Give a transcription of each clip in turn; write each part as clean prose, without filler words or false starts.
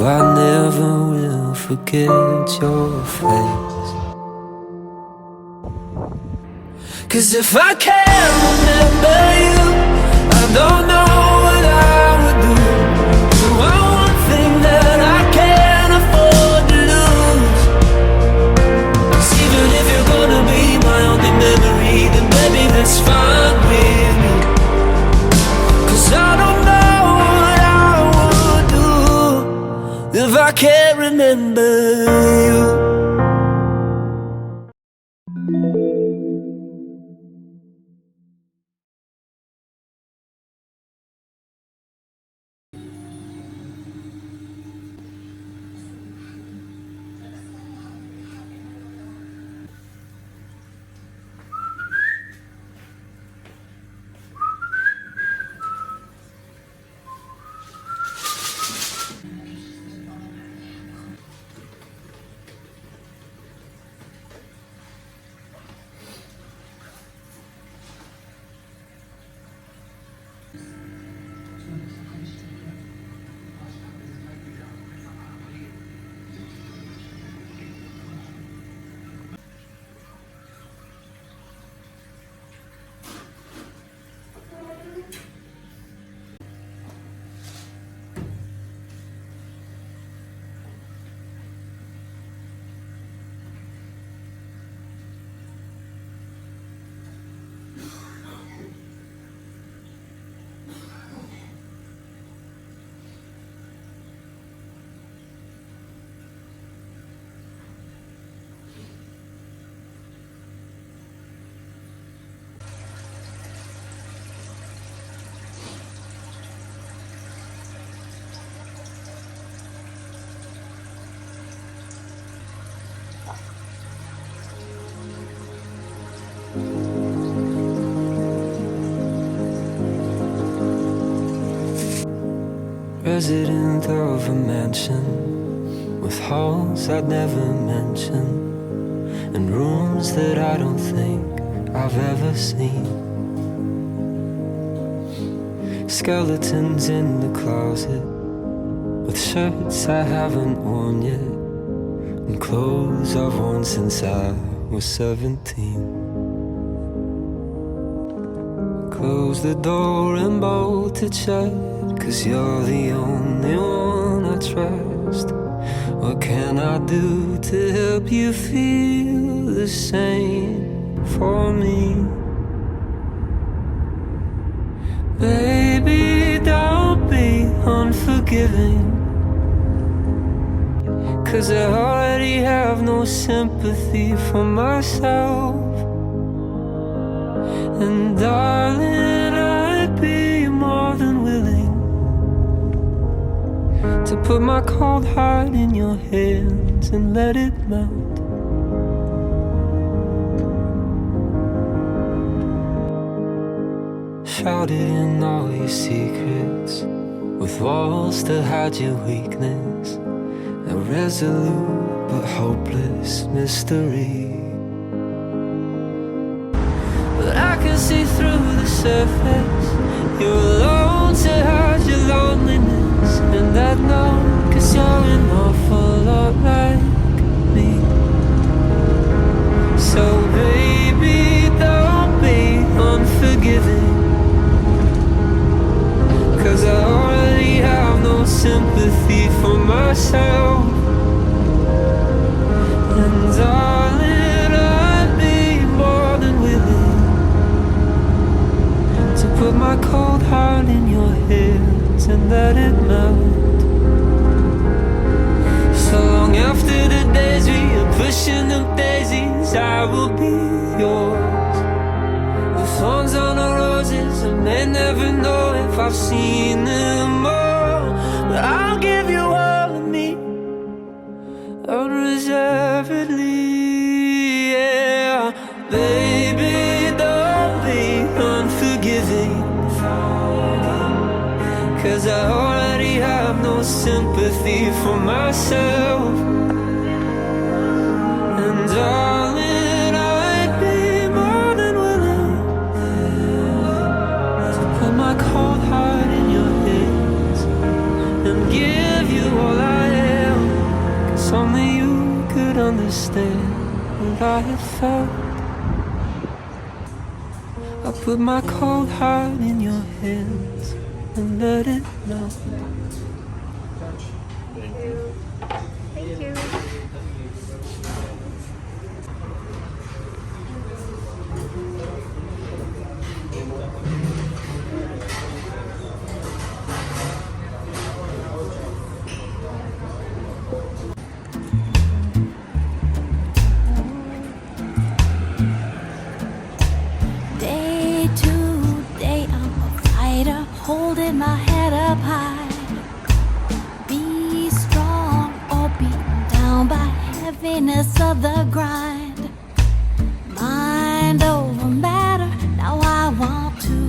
but I never will forget your face. 'Cause if I can't remember you, I don't know what I would do. You are one thing that I can't afford to lose. 'Cause even if you're gonna be my only memory, then baby that's fine with me. 'Cause I don't know what I would do if I can't remember you. Resident of a mansion with halls I'd never mention and rooms that I don't think I've ever seen. Skeletons in the closet with shirts I haven't worn yet and clothes I've worn since I was 17. Close the door and bolt it shut, 'cause you're the only one I trust. What can I do to help you feel the same for me? Baby, don't be unforgiving, 'cause I already have no sympathy for myself. And darling, I'd be more than willing to put my cold heart in your hands and let it melt. Shout it in all your secrets, with walls to hide your weakness, a resolute but hopeless mystery. But I can see through the surface, you're alone to hide your loneliness. And I know, 'cause you're an awful lot like me. So baby, don't be unforgiving, 'cause I already have no sympathy for myself. And darling, I'd be more than willing to put my cold heart in your hands and let it melt. So long after the days we are pushing them daisies, I will be yours. The thorns on the roses, I may never know if I've seen them all, but I'll give you all of me unreservedly, yeah. Baby, don't be unforgiving, 'cause I already have no sympathy for myself. And darling, I'd be more than willing to put my cold heart in your hands and give you all I understand what I have felt. I put my cold heart in your hands and let it melt. Thank you. Day to day, I'm a fighter, holding my head up high. Be strong or beaten down by heaviness of the grind. Mind over matter, now I want to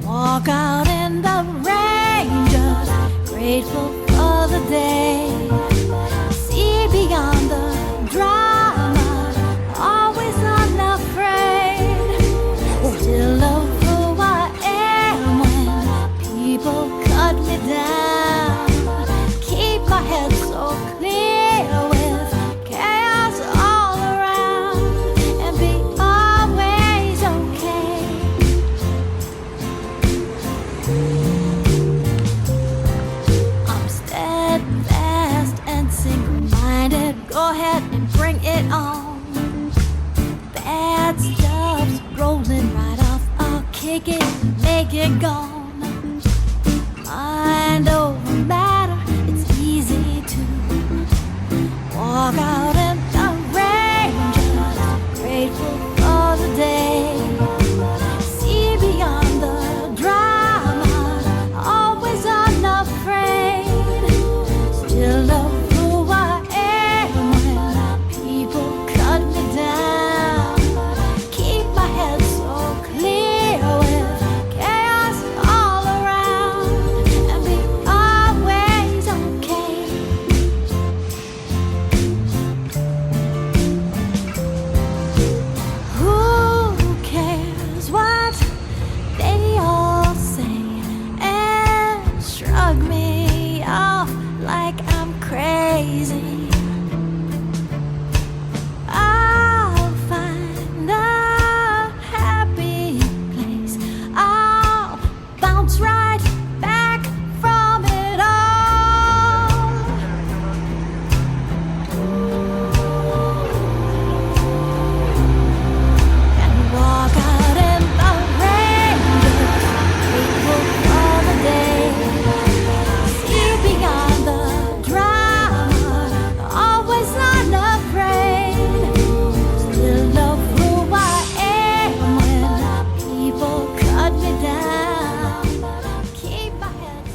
walk out in the rain, just grateful for the day. See beyond the drama, always unafraid. Still love who I am when people cut me down. Keep my head so clear with chaos all around, and be always okay. I'm steadfast and single-minded. Go ahead and bring it on. Bad stuff's rolling right off. I'll kick it, make it gone. Mind over matter, it's easy to walk out in the rain, just grateful for the day. See beyond the drama, always unafraid. Still love who I am when people cut me down. Keep my head so clear with chaos all around, and be always okay. Who cares what they all say and shrug me off like I'm crazy? I'll find a happy place. I'll bounce right back from it all. And walk out in the rain, just grateful for the day. See beyond the drama, always unafraid. Still love who I am when people cut me down. Keep my head.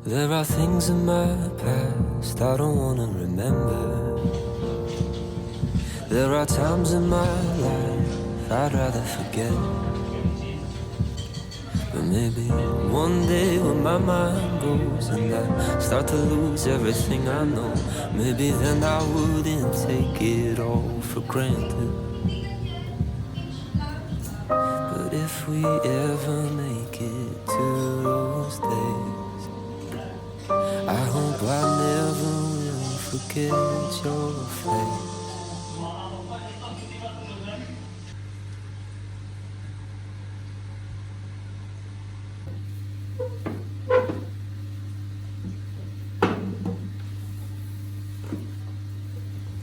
There are things in my past I don't wanna remember. There are times in my life I'd rather forget. But maybe one day when my mind goes and I start to lose everything I know, maybe then I wouldn't take it all for granted. But if we ever make it to those days, I hope I never will forget your face.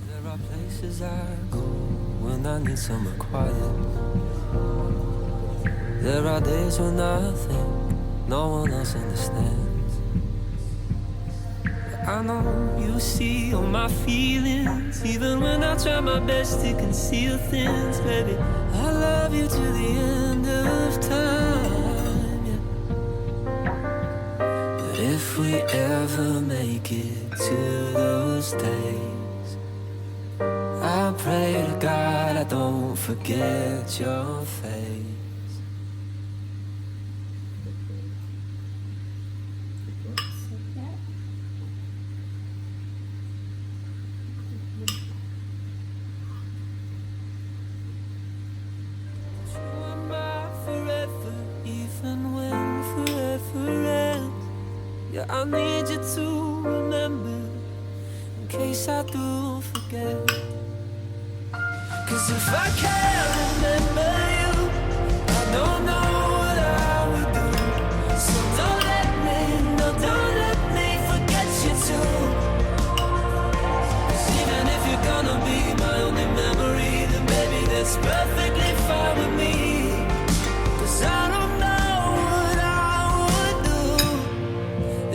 There are places I go when I need somewhere quiet. There are days when I think no one else understands. I know you see all my feelings, even when I try my best to conceal things. Baby, I love you to the end of time. if we ever make it to those days, I pray to God I don't forget your face. Forever, even when forever ends. Yeah, I need you to remember in case I do forget. Cause if I can't remember you, I don't know what I would do. So don't let me, no, don't let me forget you too. Cause even if you're gonna be my only memory, then baby that's perfectly fine with me. I don't know what I would do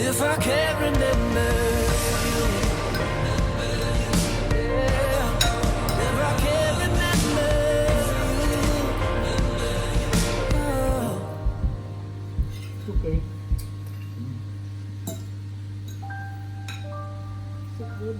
if I can't remember you. Yeah. If I can't remember you. Oh. Okay. So good.